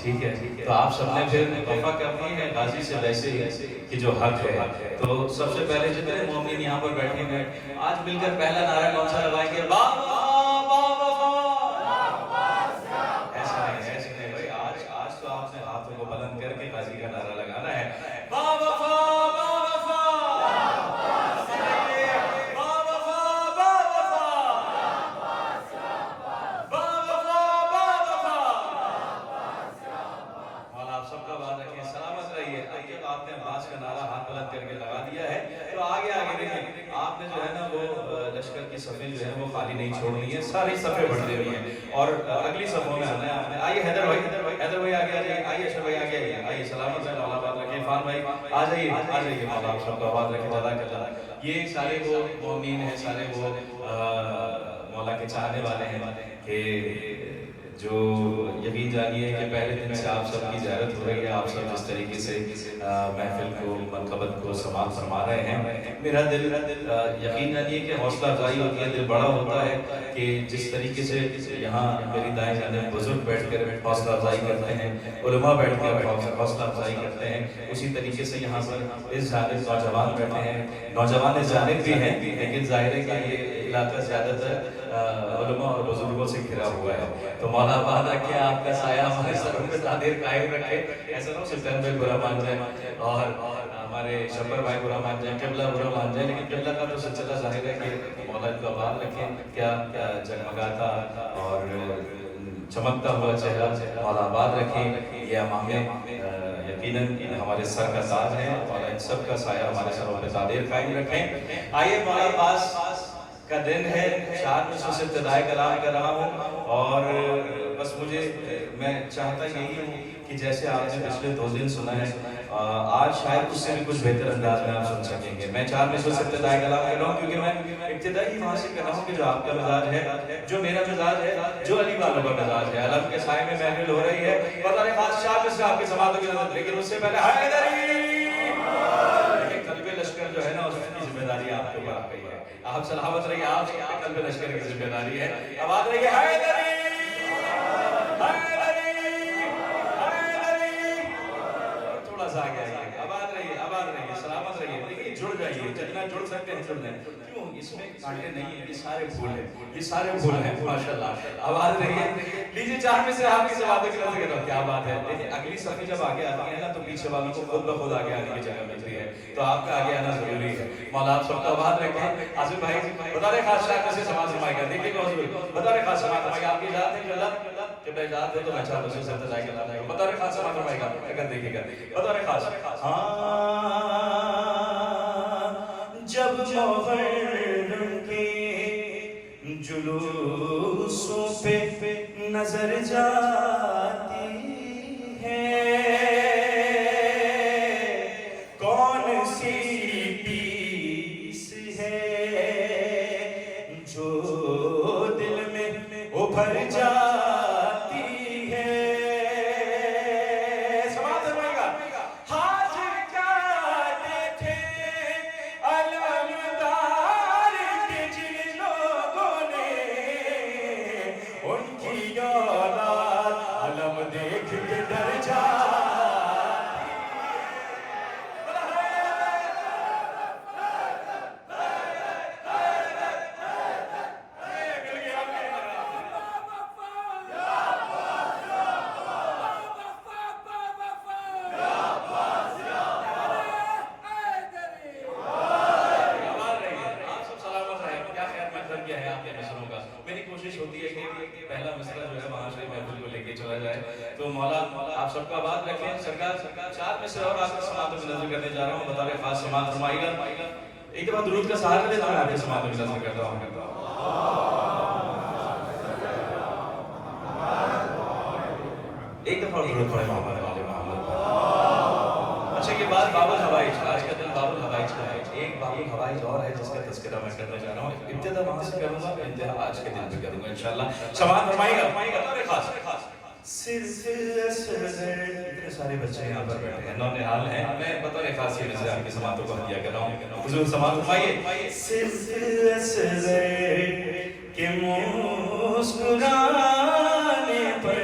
ٹھیک ہے، تو آپ سب نے پھر وفا کرنی ہے غازی سے ویسے ہی کہ جو حق ہے. تو سب سے پہلے جتنے مومنین یہاں پر بیٹھے ہیں آج مل کر پہلا نعرہ کون سا لگائیں گے؟ با وفا با وفا. ایسا نہیں بھائی، آج تو آپ نے ہاتھوں کو بلند کر کے غازی کا نعرہ لگانا ہے. با وفا با وفا با وفا با وفا با وفا با وفا. مولا آپ سب کا بات رکھیں، سلامت رہیے. آپ نے عباس کا نعرہ ہاتھ بلند کر کے لگا دیا ہے تو آگے دیکھیں آپ نے جو ہے نا وہ لشکر کی صفیں جو ہے وہ خالی نہیں چھوڑنی ہے، ساری صفیں بڑھتی ہوئی ہیں اور اگلی صفوں میں آنا ہے. آئیے حیدر بھائی آگے آ جائیے. آئیے اشرف بھائی آگے آئیے. آئیے سلامت ہے. مولا بات رکھیں. عرفان بھائی آ جائیے مولا آپ سب کا بات رکھیں. جزاک اللہ. یہ سارے وہ مومنین ہیں، سارے وہ مولا کے چاہنے والے ہیں کہ جو یقین جانیے کہ پہلے دن سے آپ سب کی زیارت ہو رہی ہے. آپ سب جس طریقے سے محفل کو منقبت کو سماعت فرما رہے ہیں، میرا دل یقین جانیے کہ حوصلہ افزائی ہوتی ہے، دل بڑا ہوتا ہے کہ جس طریقے سے یہاں میری دائیں جانب بزرگ بیٹھ کر حوصلہ افزائی کرتے ہیں، علماء بیٹھ کر حوصلہ افزائی کرتے ہیں، اسی طریقے سے یہاں پر اس جانب نوجوان بیٹھے ہیں. نوجوان اس جانب بھی ہیں لیکن ظاہر ہے کہ یہ علاقہ زیادہ تر علماء اور بزرگوں سے گھرا ہوا ہے. تو مولا بات رکھے، آپ کا سایہ ہمارے سروں پہ تعدیر قائم رکھے. ایسا نہ ہو سلطان بھائی برا مان جائیں اور ہمارے شبر بھائی برا مان جائیں، قبلہ برا مان جائیں، لیکن قبلہ کا تو سلسلہ ظاہر ہے کہ مولا ان کو آباد رکھیں. کیا جگمگاتا اور چمکتا ہوا چہرہ مولا آباد رکھیں. یہ امام یقیناً ہمارے سر کا تاج ہے اور ان سب کا سایہ ہمارے سروں پہ تعدیر قائم رکھیں. آئیے مولا عباس کا دن ہے، 4 مصروں سے ابتدائی کلام کر رہا ہوں اور بس میں چاہتا یہی ہوں کہ جیسے آپ نے پچھلے 2 دن سنا ہے آج شاید اس سے بھی کچھ بہتر انداز میں آپ سن سکیں گے. میں 4 مصروں سے ابتدائی کلام کر رہا ہوں کیونکہ میں ابتدائی وہاں سے کر رہا ہوں کہ جو آپ کا مزاج ہے، جو میرا مزاج ہے، جو علی والوں کا مزاج ہے، علم کے سائے میں محفل ہو رہی ہے. پتہ نہیں خاص 4 مصر آپ کی سماعتوں کی نظر، لیکن اس سے پہلے حیدری قلب لشکر جو ہے نا اس کی ذمہ داری آپ کے اوپر آ گئی ہے. آپ سلامت رہیے، آپ کے قلب لشکر کی ذمہ داری ہے. آباد رہیے. حیدری حیدری حیدری. تھوڑا سا آگے آئیے. آباد رہیے سلامت رہیے. دیکھیے جڑ جائیے، جتنا جڑ سکتے ہیں جڑ جائیں. کیوں اس میں کانٹے نہیں ہیں، یہ سارے پھول ہیں، یہ سارے پھول ہیں ماشاءاللہ. آباد رہیے. لیجیے 4 میں سے آپ کی سماعتوں کی نظر کرو. کیا بات ہے. دیکھیں اگلی صفحے جب آگے آتی ہے نا تو پیچھے والوں کو خود بخود آگے آنے کی جگہ ملتی ہے، تو آپ کا آگے آنا ضروری ہے. مولا آپ سب کا آباد رکھیں. آصف بھائی بطور خاص شاید سے سماعت فرمائے گا. دیکھیے کہ حضور بطور خاص سماعت فرمائے گا. آپ کی اجازت ہے کہ جب اجازت ہے تو میں 4 مصروں سے ابتدائی کلام کروں. بطور خاص سماعت فرمائے گا. اگر دیکھیے گا بطور خاص. جب محرم کے جلوسوں پہ نظر جاتی ہے، کون سی پیس ہے جو دل میں ابھر جاتی ہے. سماعت فرمائے گا. حاضر کا دیکھے علمدار کے جن لوگوں نے ان کی اولاد علم دیکھ کے ڈر جاتی. میری کوشش ہوتی ہے کہ پہلا مصرع جو ہے وہاں سے محفل کو لے کے چلا جائے. تو مولا آپ سب کا بات رکھیں. سرکار 4 مصرع اور آپ کی سماعتوں کی نظر کرنے جا رہا ہوں. بطور خاص سماعت فرمائے گا. ایک دفعہ درود کا سہارا دیتا ہوں، میں آپ کی سماعتوں کی نظر کرتا ہوں. ایک دفعہ درود پڑھے محمد علی محمد. اچھا یہ بات باب الحوائج، آج کا دن باب الحوائج کا ہے. ایک باب الحوائج اور ہے جس کا تذکرہ میں کرنے جا رہا ہوں. ابتدا وہاں سے کروں گا، انتہا آج کے دن پہ کروں گا انشاءاللہ. سماعت فرمائے گا. بطور خاص. اتنے سارے بچے یہاں پر بیٹھے ہیں، نونہال ہیں. میں بطور خاص یہ نظر آپ کی سماعتوں کو دیا کر رہا ہوں. حضور سماعت فرمائیے. صرف اصغر کے مسکرانے پر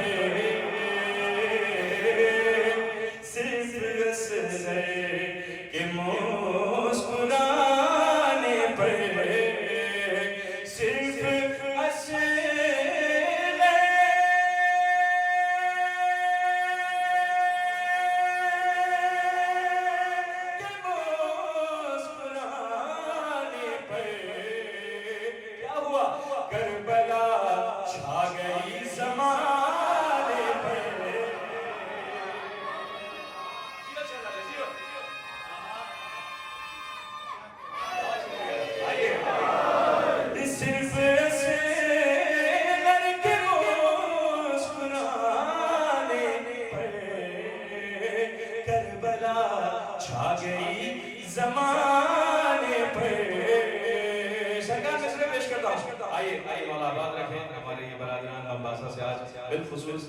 خاصہ سے آج بالخصوص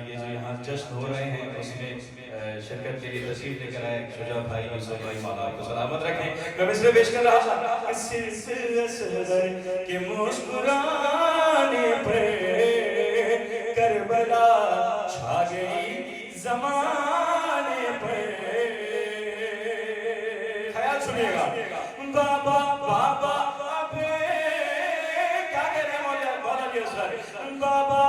یہ جو یہاں جشن ہو رہے ہیں اس میں شرکت کے لیے تشریف لے کر آئے شجاع بھائی یوسف بھائی، مولا آپ کو سلامت رکھیں. میں مصرع پیش کر رہا تھا کہ مسکرانے پر کربلا چھا گئی زمانے پر. خیال سنیے گا. بابا بابا کیا کہہ رہے ہیں مولا علی اصغر؟ بابا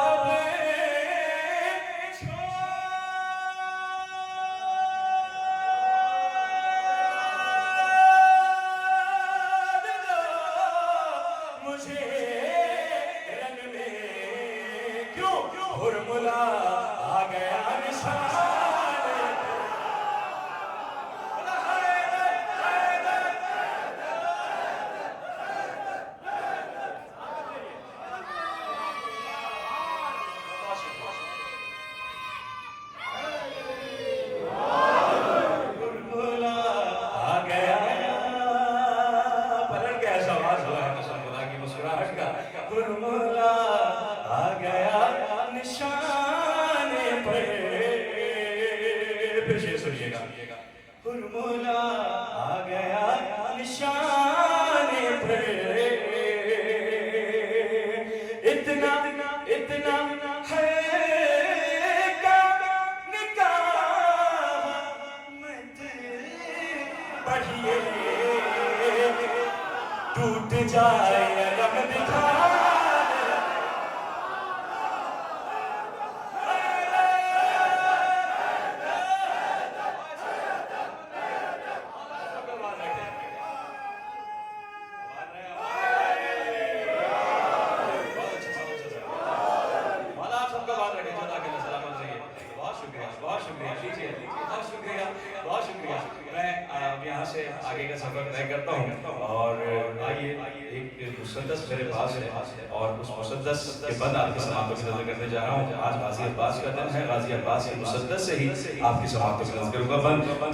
آپ کی سماعت کو نظر کروں گا.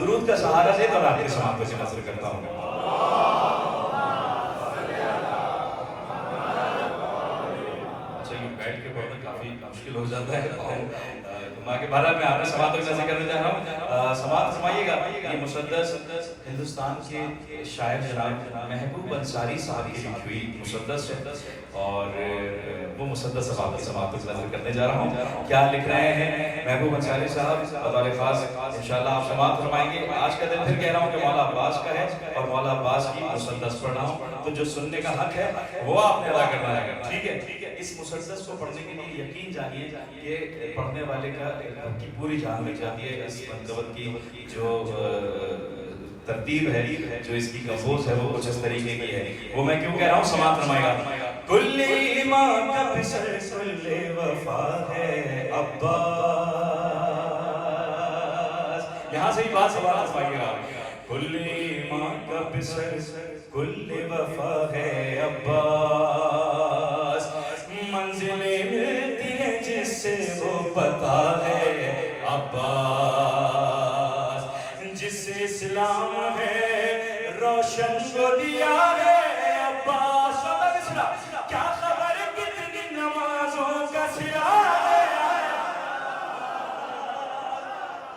درود کا سہارا دے کر آپ کی سماعت کو نظر کرتا ہوں. اچھا یہ بیٹھ کے پڑھنا کافی مشکل ہو جاتا ہے. آگے بھارت میں آپ کی سماعت کو نظر کرنے جا رہا ہوں. سماعت سمائیے گا. یہ مسدس ہندوستان کے شاعر جناب محبوب انصاری صاحب کی لکھی ہوئی مسدس ہے اور وہ مسدس اب آپ کی سماعت کو نظر کرنے جا رہا ہوں. کیا لکھ رہے ہیں محبوب انصاری صاحب؟ بطور خاص انشاءاللہ آپ سماعت فرمائیں گے. آج کا دن پھر کہہ رہا ہوں کہ مولا عباس کا ہے اور مولا عباس کی مسدس پڑھ رہا ہوں، تو جو سننے کا حق ہے وہ آپ نے ادا کرنا ہے. ٹھیک ہے. اس مسدس کو پڑھنے کے لیے یقین جانیے کہ پڑھنے والے کی پوری جان لگ جاتی ہے. اس منقبت کی جو ترتیب ہے، جو اس کی کمپوز ہے، وہ کچھ اس طریقے کی ہے. وہ میں کیوں کہہ رہا ہوں؟ سماعت فرمائے گا. کل ایمان کا پسر کل وفا ہے عباس. یہاں سے ہی بات سوال فرمائیے گا. کل ایمان کا پسر کل وفا ہے عباس. منزلیں ملتی ہیں جس سے وہ پتا ہے عباس. جس سے اسلام ہے روشن کو دیا ہے عباس. کیا خبر کتنی نمازوں کا سلا ہے.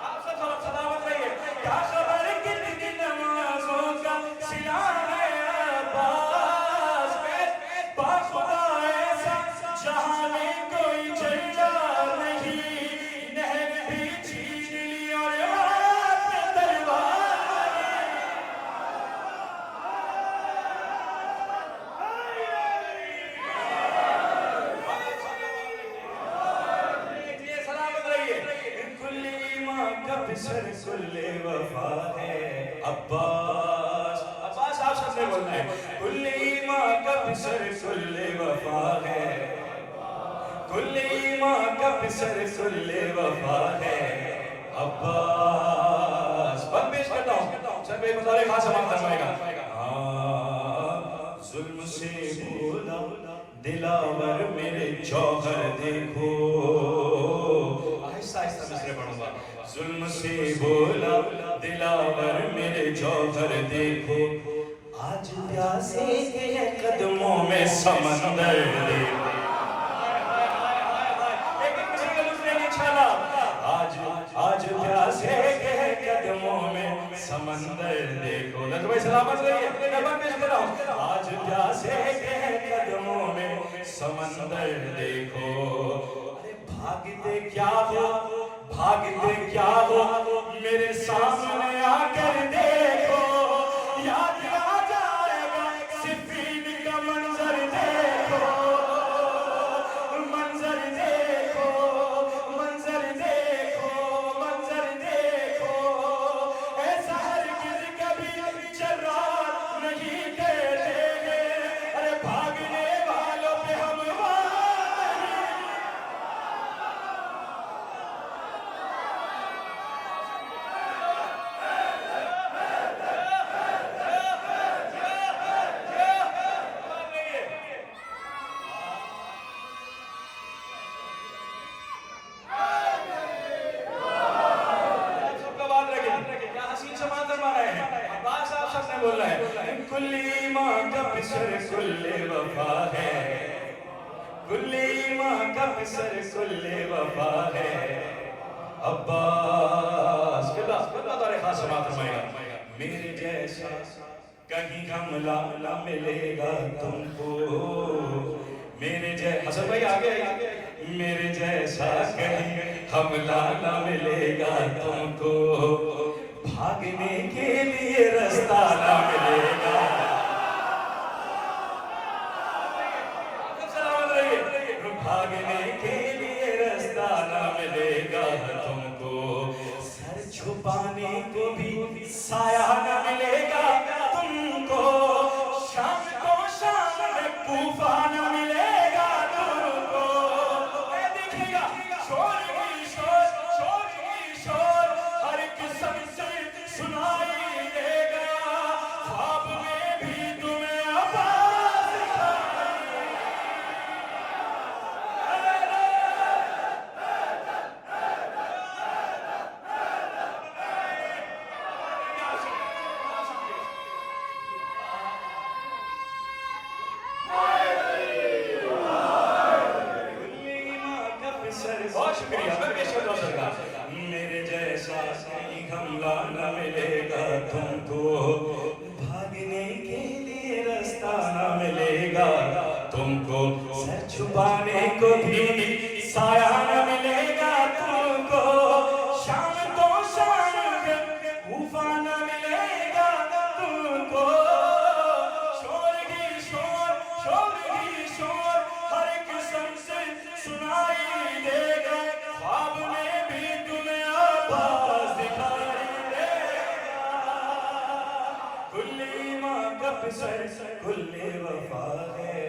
آپ سب سلامت رہیے. کیا خبر کتنی نمازوں کا سلا ہے عباس. باخدا ایسا جہاں میں کوئی جھنڈا نہیں. نہر بھی چھین لی اور ہاتھ میں تلوار. سر کل وفا ہے عباس. عباس آپ سب نے بولنا ہے. کل ایمان کا پسر کل وفا ہے. کل ایمان کا پسر کل وفا ہے عباس. بند پیش کرتا ہوں. سر بے بطور خاص سماعت فرمائے گا. ظلم سے بولا دلاور میرے جوہر دیکھو. آہستہ آہستہ مصرع پڑھوں گا. ظلم سے بولا دلاور میرے جوہر دیکھو. آج پیاسے کے قدموں میں سمندر دیکھو. دیکھو نظر بھائی سلامت رہیے میں پیش کر رہا ہوں آج پیاسے کے قدموں میں سمندر دیکھو ارے بھاگتے کیا ہو میرے سامنے آ کر دیکھو یاد آ جائے گا صفین کا منظر دیکھو منظر دیکھو منظر دیکھو منظر دیکھو ایسا ہرگز کبھی جرات نہیں کہتے ہیں ارے بھاگنے والوں پہ ہم کلی ماں کا پسر کل وفا ہے کلی ماں کا پسر کل وفا ہے عباس کتنا دور خاص سماعت فرمائے گا میرے جیسا کہیں حملہ نہ ملے گا تم کو میرے جیسا حسن بھائی آگے میرے جیسا کہیں حملہ نہ ملے گا تم کو بھاگنے کے لیے رستہ نہ ملے گا بھاگنے کے لیے رستہ نہ ملے گا تم کو سر چھپانے کو بھی سایہ نہ ملے گا تم کو شام کو شام میں کوفہ نہ ملے گا تم کو دیکھیے گا شور ہی شور شور ہی شور ہر قسم سے سنائی دے گا خواب میں بھی تمہیں آواز بہت شکریہ میں پیش کرتا ہوں سرکار میرے جیسا کہیں حملہ نہ ملے گا تم کو بھاگنے کے لیے رستہ نہ ملے گا تم کو سر چھپانے کو بھی سایہ نہ ملے گا تم کو شام کو شام میں کوفہ نہ ملے گا تم کو شور ہی شور شور ہی شور ہر قسم سے سنائی دے گا خواب میں بھی تمہیں آواز دکھائی دے گا کلی ماں کا پسر کلی وفا ہے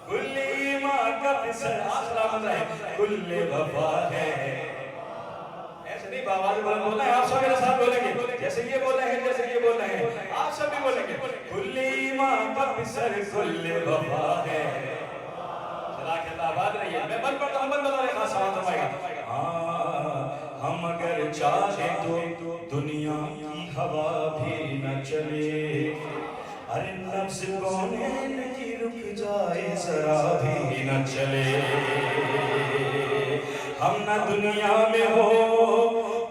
کلی ماں کا پسر آسلام ہے کلی وفا ہے ایسے نہیں بآواز بلند بولنا ہے آپ سب میرے ساتھ بولیں گے جیسے یہ بول رہے ہیں جیسے یہ بول رہے ہیں آپ سب بھی بولیں گے کلی ماں کا پسر کلی وفا ہے آباد رہی ہے میں بند پڑھتا ہوں بند بتا رہے خاص سوال فرمائے گا ہم اگر چاہیں تو دنیا کی ہوا بھی نہ چلے ارے نفس کونین کی رک جائے ذرا بھی نہ چلے ہم نہ دنیا میں ہو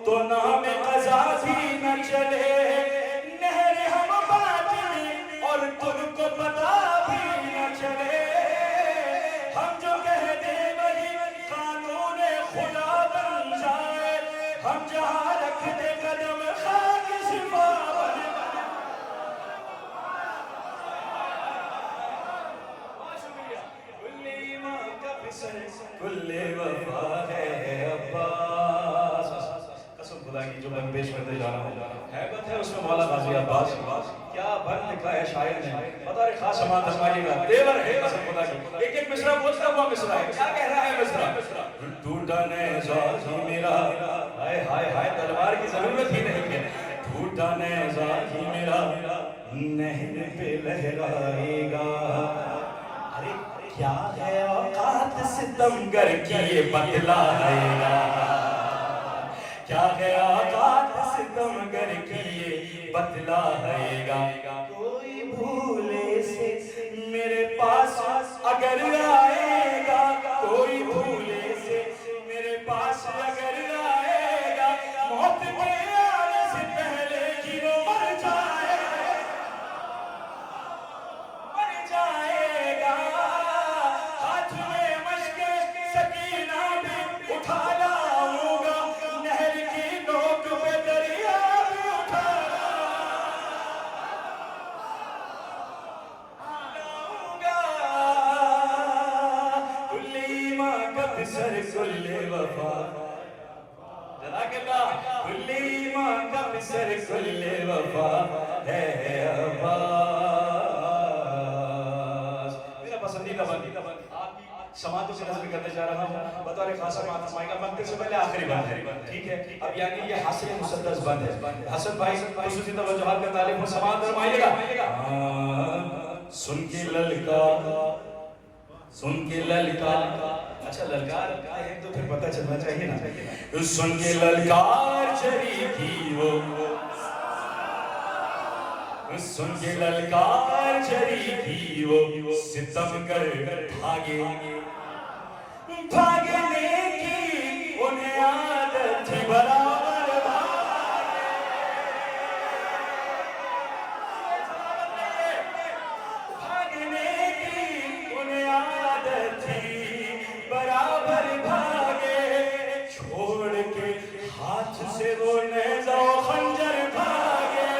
تو نام قضا بھی نہ چلے نہر ہم باطن اور تم کو پتا بھی نہ چلے ہم جو کہہ دیں وہی قانون خدا بن جائے ہم جہاں رکھ دے قدم خاک صفا بن کل ایمان کا پسر کل وفا ہے عباس قسم خدا کی جو میں پیش کرتے جا رہا ہوں حیبت ہے اس میں مولا غازی عباس کیا بن لکھا ہے شاعر نے بتا رہے خاص سماعت فرمائیے گا دیور ہے قسم خدا کی ایک ایک مصرع بولتا ہوا مصرع ہے کیا کہہ رہا ہے مصرع ٹوٹا نیزہ ہی میرا ہائے ہائے ہائے تلوار کی ضرورت ہی نہیں ہے ٹوٹا نیزہ ہی میرا نہر پہ لہرائے گا ارے کیا ہے اوقات ستمگر کی یہ بتلائے گا کیا ہے اوقات ستمگر کی یہ بتلائے گا کوئی بھولے سے میرے پاس اگر آئے گا کوئی بھولے سے میرے پاس اگر آئے گا موت کے آنے سے پہلے گرو بسر کل وفا جزاک اللہ کل ایمان کا بسر کل وفا ہے عباس میرا پسندیدہ بند آپ کی سماعتوں سے نظر کرنے جا رہا ہوں بطور خاصہ بات فرمائے گا منطق سے پہلے آخری بات ہے ٹھیک ہے اب یعنی یہ حاصل مسدس بند ہے حسن بھائی خصوصی توجہات کا طالب اور سماعت فرمائیے گا سن کے للکار اچھا للکار ہے تو پھر پتہ چلنا چاہیے نا سن کے للکار چری تھی وہ سن کے للکار چری تھی وہ ستم کر بھاگنے کی انہیں عادت تھی برابر بھاگنے کی انہیں عادت تھی برابر بھاگے چھوڑ کے ہاتھ سے وہ نیزہ و خنجر بھاگے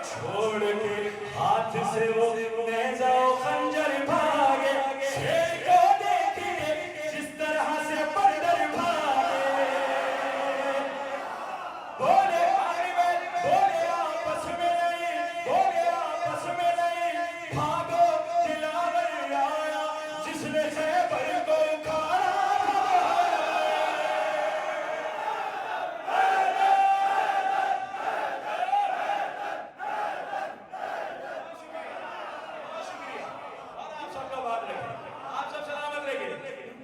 چھوڑ کے ہاتھ سے وہ نیزہ و خنجر بھاگے شیر کو دیکھیے جس طرح سے بندر بھاگے بولے آپس میں نہیں بھاگو دلاور آیا جس نے خیبر کو کھایا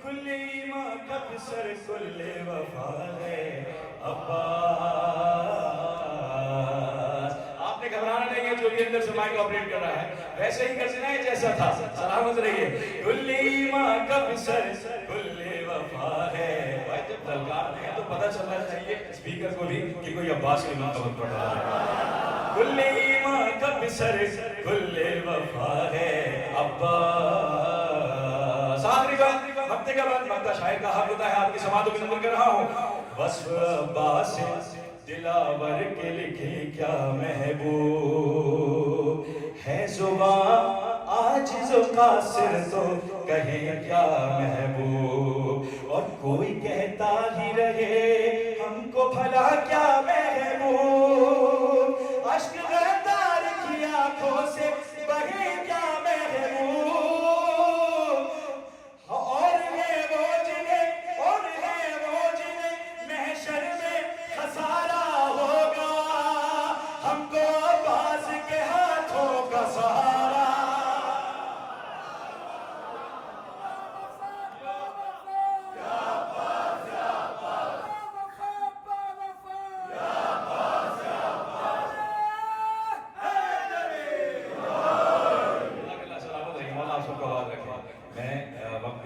کل ایمان کا بسر کل وفا ہے عباس آپ نے گھبرانا نہیں ہے جو بھی اندر سے مائک آپریٹ کر رہا ہے ویسے ہی کرنا ہے جیسا تھا سلامت رہیے کل ایمان کا بسر کل وفا ہے بھائی جب للکار ہے تو پتہ چلنا چاہیے اسپیکر کو بھی کہ کوئی عباس کی منقبت پڑھ رہا ہے کل ایمان کا بسر کل وفا ہے عباس آخری بات وقت کا بعد مقدہ شاعر کا حق ہوتا ہے آپ کی سماعتوں کی نظر کر رہا ہوں وصف عباس دلاور کے لکھے کیا محبوب ہے زبان عاجز و قاصر تو کہیں کیا محبوب اور کوئی کہتا ہی رہے ہم کو بھلا کیا محبوب عشق غدار کی آنکھوں سے بہے کیا محبوب اور ہے وہ جنہیں محشر میں خسارہ ہوگا ہم کو عباس کے ہاتھوں کا سہارا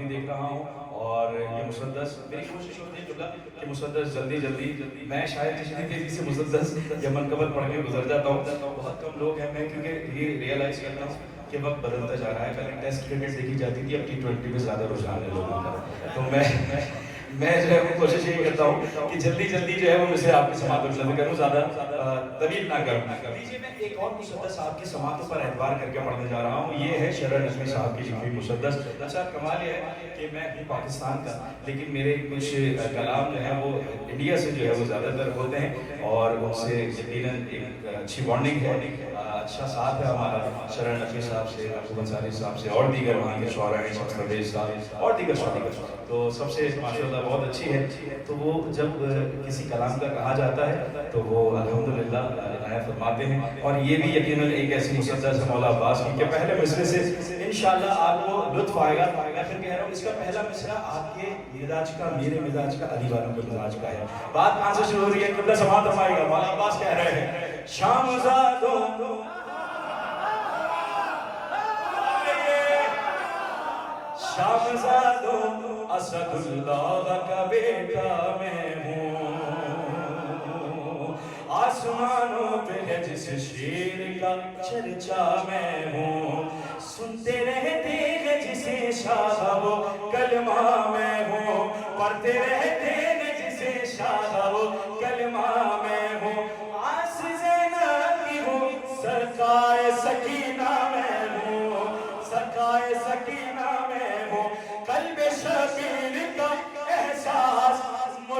دیکھ رہا ہوں اور یہ مسدس میری کوشش ہوتی ہے کہ مسدس جلدی میں شاید جتنی تیزی سے مسدس یا منقبت پڑھ کے گزر جاتا ہوں بہت کم لوگ ہیں میں کیونکہ یہ ریئلائز کرتا ہوں کہ وقت بدلتا جا رہا ہے پہلے ٹیسٹ کرکٹ دیکھی جاتی تھی اب T20 پہ زیادہ رجحان ہے لوگوں کا تو میں جو ہے وہ کوشش یہ کرتا ہوں کہ جلدی جو ہے وہ میں سے آپ کی سماعتوں میں کروں زیادہ طویل نہ کروں لیجیے میں ایک اور مسدس آپ کی سماعتوں پر اعتبار کر کے پڑھنے جا رہا ہوں یہ ہے شرح نظمی صاحب کی لکھی مسدس اچھا کمال یہ ہے کہ میں ہوں پاکستان کا لیکن میرے کچھ کلام جو ہیں وہ انڈیا سے جو ہے وہ زیادہ تر ہوتے ہیں اور ان سے یقیناً ایک اچھی بانڈنگ ہے اچھا ساتھ ہے ہمارا شرح نظمی صاحب سے محبوب انصاری صاحب سے اور دیگر وہاں کے شعراء ہیں شمس پرویز صاحب اور دیگر شعراء تو سب سے ماشاءاللہ بہت اچھی ہے تو وہ جب کسی کلام کا کہا جاتا ہے تو وہ الحمدللہ عنایت فرماتے ہیں اور یہ بھی یقیناً ایک ایسی مسدس ہے مولا عباس کی کہ پہلے مصرے سے انشاءاللہ آپ کو لطف آئے گا میں پھر کہہ رہا ہوں اس کا پہلا مصرع آپ کے مزاج کا میرے مزاج کا علی والوں کے مزاج کا ہے بات کہاں سے شروع ہو رہی ہے قبلہ سماعت فرمائے گا مولا عباس کہہ رہے ہیں شام زادوں شامزادوں اسد اللہ کا بیٹا میں ہوں آسمانوں پہ ہے جس شیر کا چرچا میں ہوں سنتے رہتے ہیں جسے شاہ وہ کلمہ میں ہوں پڑھتے رہتے ہیں جسے شاہ وہ کلمہ میں ہوں آس زینب کی ہوں سرکار سکینہ میں ہوں سرکار سکینہ میں ہوں قلب شبیر کا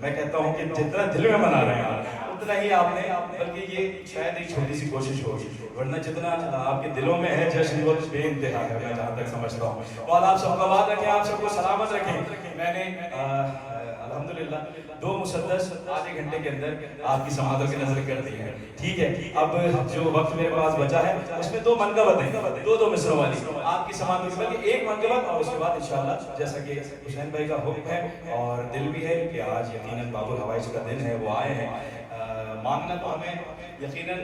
میں کہتا ہوں کہ جتنا دل میں منا رہے ہیں اتنا ہی آپ نے، بلکہ یہ شاید ایک چھوٹی سی کوشش ہوگی، ورنہ جتنا آپ کے دلوں میں ہے جشن وہ بے انتہا ہے، میں جہاں تک سمجھتا ہوں۔ اور آپ سب کا بات رکھیں، آپ سب کو سلامت رکھیں۔ میں نے الحمدللہ 2 مسدس آدھے گھنٹے کے اندر آپ کی سماعتوں کی نظر کر دی ہے، ٹھیک ہے؟ اب جو وقت میرے پاس بچا ہے اس میں 2 منقبت ہیں، 2 مصروں والی آپ کی سماعتوں کی، بلکہ ایک منقبت، اور اس کے بعد انشاءاللہ جیسا کہ حسین بھائی کا حکم ہے اور دل بھی ہے کہ آج یقیناً باب الحوائج کا دن ہے، وہ آئے ہیں۔ مانگنا تو ہمیں یقیناً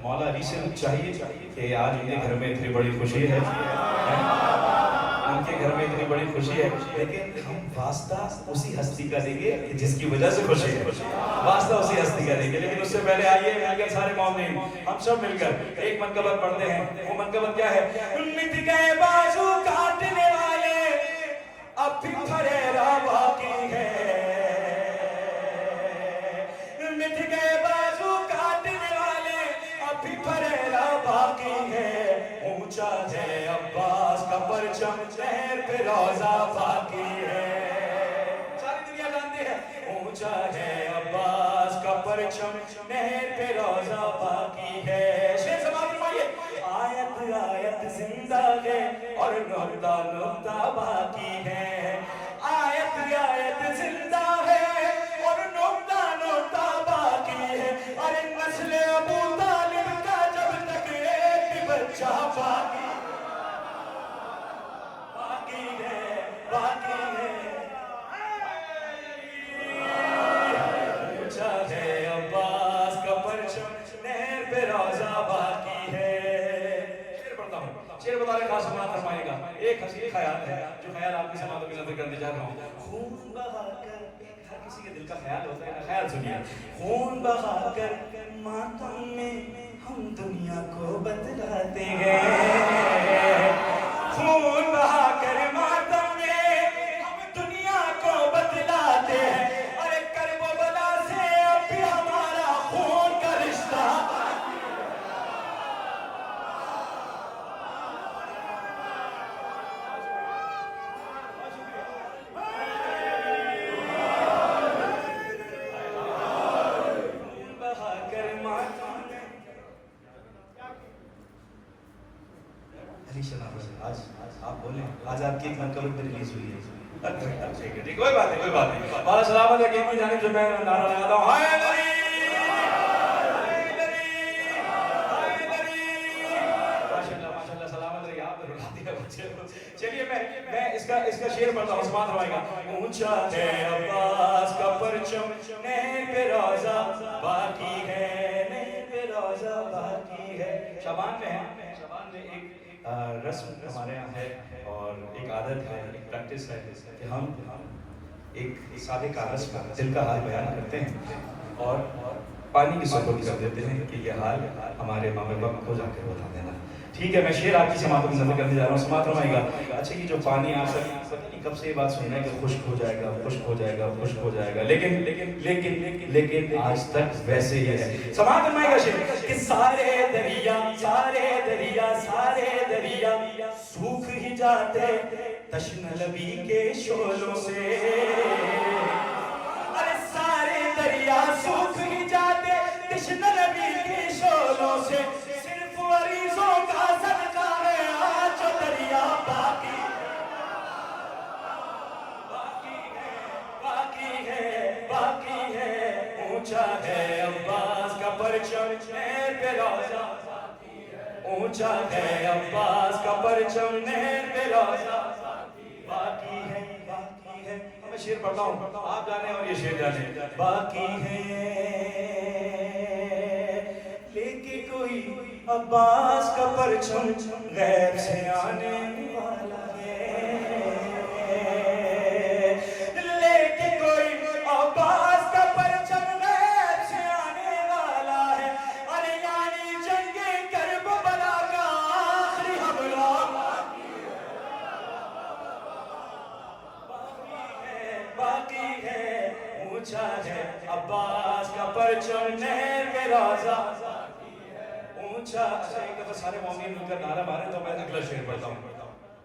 مولا علی سے چاہیے کہ آج ان کے گھر میں اتنی بڑی خوشی ہے، ان کے گھر میں اتنی بڑی خوشی ہے، لیکن ہم واسطہ اسی ہستی کا دیں گے جس کی وجہ سے خوشی ہے، واسطہ اسی ہستی کا دیں گے، لیکن اس سے پہلے آئیے مل کر سارے مومنین ہم سب مل کر ایک منقبت پڑھتے ہیں۔ وہ منقبت کیا ہے؟ مٹ گئے بازو کاٹنے والے اب بھی پھریرا باقی ہے، مٹ گئے بازو کاٹنے والے اب بھی پھریرا باقی ہے، اونچا ہے عباس کا پرچم لہر پہ روزہ باقی ہے، ساری دنیا جانتی ہے، اونچا ہے عباس کا پرچم لہر پہ روزہ باقی ہے۔ شیر سماعت فرمائیے۔ آیت آیت زندہ ہے اور نقطہ نقطہ باقی ہے، آیت آیت زندہ ہے اور نقطہ نقطہ باقی ہے، ارے نسل ابو طالب کا جب تک ایک بھی بچہ باقی ہے، باقی ہے، اونچا ہے عباس کا پرچم لہر پہ روزہ باقی ہے۔ شعر پڑھتا ہوں، شعر بتا رہے خاص سماعت فرمائیے گا۔ ایک حسین خیال ہے جو خیال آپ کی سماعتوں کی نظر کرنے جا رہا ہوں۔ خون بہا کر، ہر کسی کے دل کا خیال ہوتا ہے نا، خیال سنیے۔ خون بہا کر ماتم میں ہم دنیا کو بدلاتے ہیں، خون بہا کر ماتم میں ہم دنیا کو بدلاتے ہیں، ارے کرب و بلا سے اب بھی ہمارا خون کا رشتہ، آج آپ بولیں، آج آپ کی ایک منقبت میں ریلیز ہوئی ہے، کوئی بات نہیں، کوئی بات نہیں، بارہ سلامت ہے کہ اتنی جانب سے میں نعرہ لگاتا ہوں، ہائے علی، ہائے علی، ہائے علی، ماشاءاللہ سلامت رہی، آپ نے رلا دیا بچے کو۔ چلیے میں اس کا شعر پڑھتا ہوں، سماعت فرمائے گا۔ اونچا ہے عباس کا پرچم لہر پہ روزہ باقی ہے، لہر پہ روزہ باقی ہے۔ شعبان میں ہے، شعبان میں ایک رسم ہمارے یہاں ہے اور ایک عادت ہے، ایک پریکٹس ہے کہ ہم ایک سادے کاغذ پر دل کا حال بیان کرتے ہیں اور پانی کی سپرد کر دیتے ہیں کہ یہ حال ہمارے ماں باپ کو جا کر بتا دینا، ٹھیک ہے؟ میں شعر آپ کی سماعتوں کی نظر کرنے جا رہا ہوں، سماعت فرمائے گا۔ اچھا یہ جو پانی آپ سب پتہ نہیں کب سے یہ بات سننا ہے کہ خشک ہو جائے گا، خشک ہو جائے گا، خشک ہو جائے گا، لیکن آج تک ویسے ہی ہے۔ سماعت فرمائے گا شعر کہ سارے دریا، سارے دریا، سارے دریا سوکھ ہی جاتے تشنہ لبی کے شعلوں سے، ارے سارے دریا سوکھ ہی جاتے تشنہ لبی کے شعلوں سے، صرف مریضوں کا صدقہ ہے آج جو دریا باقی ہے، باقی ہے، اونچا ہے عباس کا پرچم لہر پہ روزہ، اونچا ہے عباس کا پرچم لہر پہ روزہ باقی ہے، باقی ہے۔ میں شعر پڑھتا ہوں، آپ جانے اور یہ شعر جانے۔ باقی ہے لیکن کوئی عباس کا پرچم غیب سے آنے والا ہے، لیکن کوئی عباس کا پرچم غیب سے آنے والا ہے، ارے یعنی جنگ کرب و بلا کا آخری حملہ باقی ہے، اونچا ہے عباس کا پرچم لہر پہ روزہ، اونچا۔ اچھا ایک دفعہ سارے مومنین مل کر نعرہ مارے تو میں اگلا شعر پڑھتا ہوں۔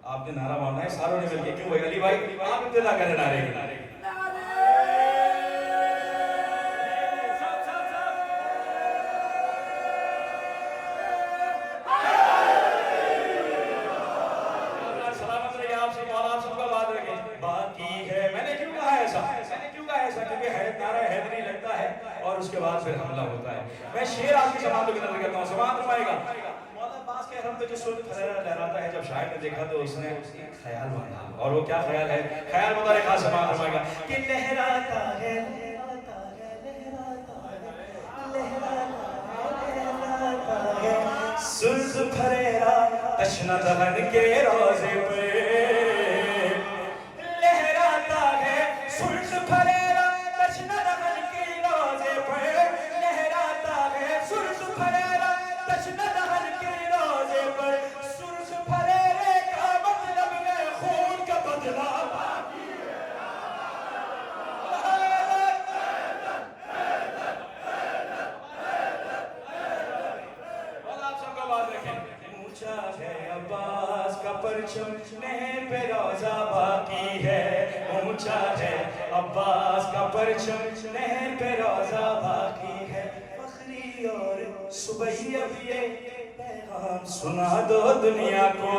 آپ نے نعرہ مارنا ہے، ساروں نے مل کے، کیوں بھائی علی بھائی آپ ابتدا کریں نعرے کی۔ اور اس کے بعد پھر حملہ ہوتا ہے. میں شعر آپ کی سماعتوں کی نظر کرتا ہوں, سماعت فرمائے گا. مولانا عباس کے حرم پہ جو سرخ پھریرا لہراتا ہے, جب شاعر نے دیکھا تو اس نے خیال باندھا, اور وہ کیا خیال ہے؟ خیال مطابق خاص سماعت فرمائے گا کہ لہراتا ہے سرخ پھریرا تشنہ دہن کے روزے پہ, لہراتا ہے سرخ پھریرا تشنہ دہن کے روزے پہ, لہراتا ہے سرخ پھریرا تشنہ دہن کے روزے پر. سرخ پھریرے کا مطلب ہے خون کا بدلہ باقی ہے. اور آپ سب کا بات رکھیں. اونچا ہے عباس کا پرچم نہر پہ روزہ باقی ہے, اونچا ہے عباس کا پرچم نہر پہ روزہ باقی ہے. فخری اور صبحی اب یہ پیغام سنا دو دنیا کو,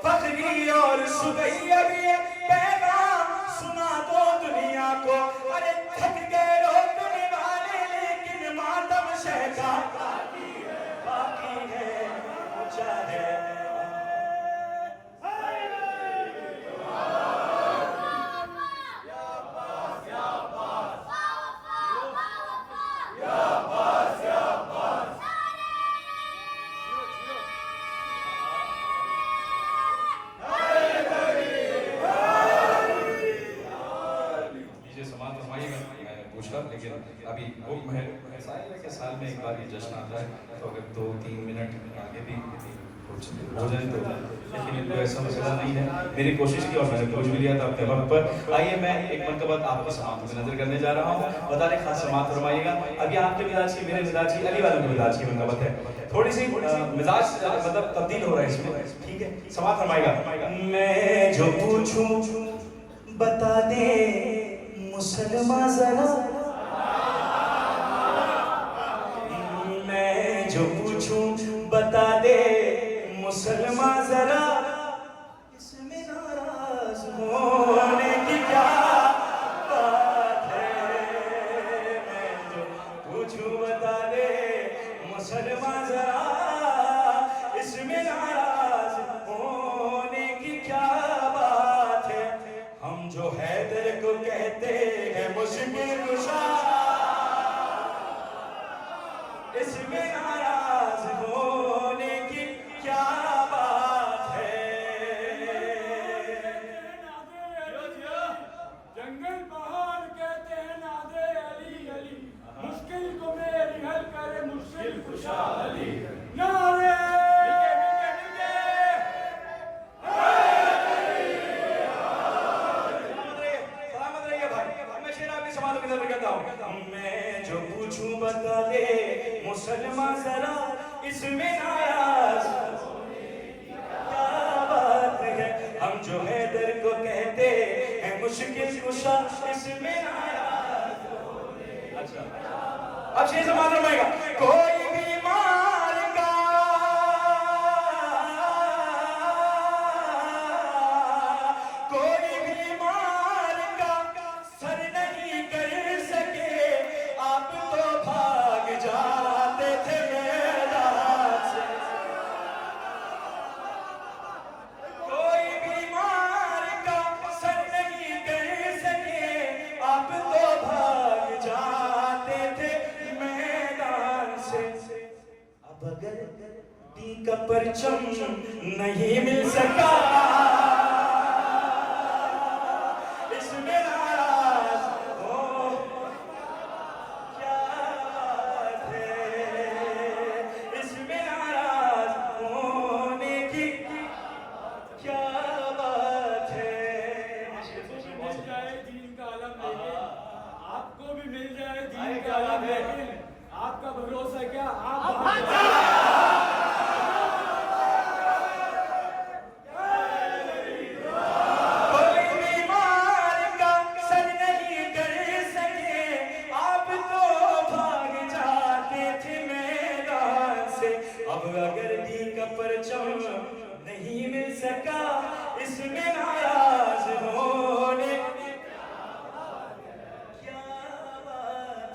فخری اور صبحی اب یہ پیغام سنا دو دنیا کو. ارے تھک گئے روکنے والے لیکن ماتم شہدا باقی ہے, اونچا ہے. لیکن ابھی حکم ہے کہ سال میں ایک بار یہ جشن آتا ہے, تو اگر 2-3 منٹ آگے بھی ہو جائیں تو, لیکن کوئی ایسا مسئلہ نہیں ہے. میری کوشش کی اور میں نے پوچھ بھی لیا تھا اپنے وقت پر. آئیے میں ایک مرتبہ آپ کی سماعتوں پہ نظر کرنے جا رہا ہوں, بطور خاص سماعت فرمائیے گا. ابھی آپ کے مزاج کی, میرے مزاج کی, علی والوں کے مزاج کی منقبت ہے, تھوڑی سی مزاج مطلب تبدیل ہو رہا ہے اس میں, ٹھیک ہے؟ سماعت فرمائیے گا. میں جو پوچھوں بتا دے مسلمان ذرا, میں جو پوچھوں بتا دے مسلمان ذرا, اس میں ناراض ہونے کی کیا بات ہے. میں جو پوچھوں بتا دے مسلمان ذرا, اس میں ناراض ہونے کی کیا بات ہے. ہم جو حیدر کو کہتے ہیں مشکل کشا, اس میں ناراض ہونے کی کیا بات ہے. جنگل پہاڑ کہتے ہیں نادے علی علی, مشکل کو میری حل کرے مشکل کشا علی. نعرے میں جو پوچھوں بتا دے مسلمان ذرا, اس میں ناراض کیا بات ہے. ہم جو حیدر کو کہتے ہیں مشکل کشا, اس میں ناراض. اچھا اب شیر سماعت فرمائے گا. کوئی بیمار کا کوئی بیمار کا سر نہیں کر سکے, آپ تو بھاگ جاتے تھے میدان سے. کوئی بیمار کا سر نہیں کر سکے, آپ تو بھاگ جاتے تھے میدان سے. اب اگر دی کا پرچم نہیں مل سکا, اس میں ناراض ہو کیا بات ہے, اس میں ناراض ہونے کی کیا بات ہے. مل جائے دین کا علم, لیکن آپ کو بھی مل جائے دین کا علم, لیکن آپ کا بھروسہ کیا, آپ اگر دی کا پرچم نہیں مل سکا, اس میں ناراض ہونے کیا بات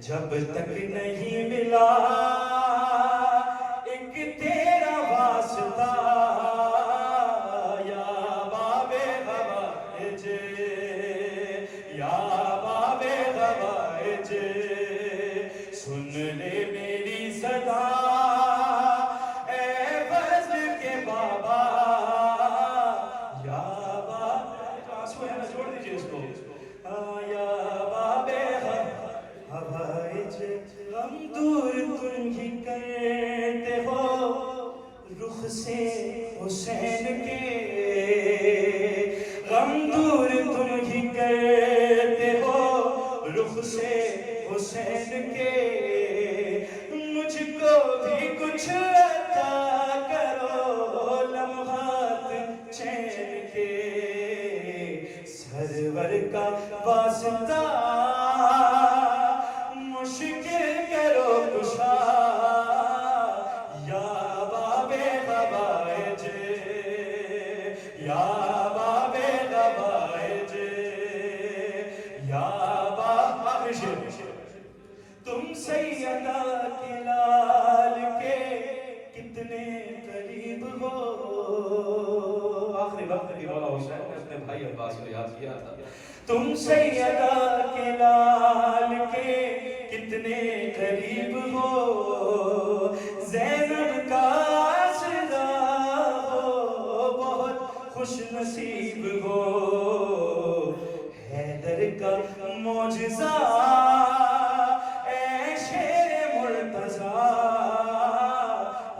جب تک نہیں ملا ایک تیرا واسطہ یا باب غوائج یا باب غوائج سن لے میری صدا اے فضل کے بابا یا باب آنسو ہے نا چھوڑ دیجئے اس کو یا باب غوائج غم دور تم ہی کرتے ہو رخ سے حسین کے غم دور تم ہی کرتے ہو رخ سے حسین کے مجھ کو بھی کچھ عطا کرو لمحات چین کے سرور کا واسطہ مشکل کرو کشا یا باب غوائج یا باب غوائج یا باب تم سیدہ کے لال کے کتنے قریب ہو آخری وقت بھی مولا حسین نے اپنے بھائی عباس کو یاد کیا تھا تم سیدہ کے لال کے کتنے قریب ہو زینب کا آسرا ہو بہت خوش نصیب ہو حیدر کا معجزہ اے شیر مرتضی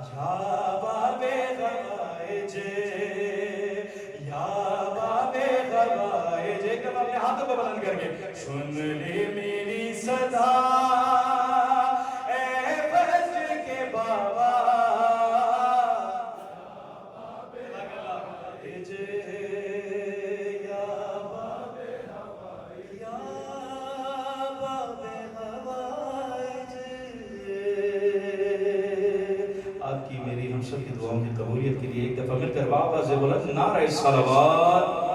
یا باب غوائج یا باب غوائج ایک دم اپنے ہاتھوں کو بلند کر کے سن لے میری صدا اے فضل کے بابا غوائج یا باب یا باب غوائج آپ کی میری ہم سب کی دعاؤں کی قبولیت کے لیے ایک دفعہ مل کر واپس بلند نعرہ صلوات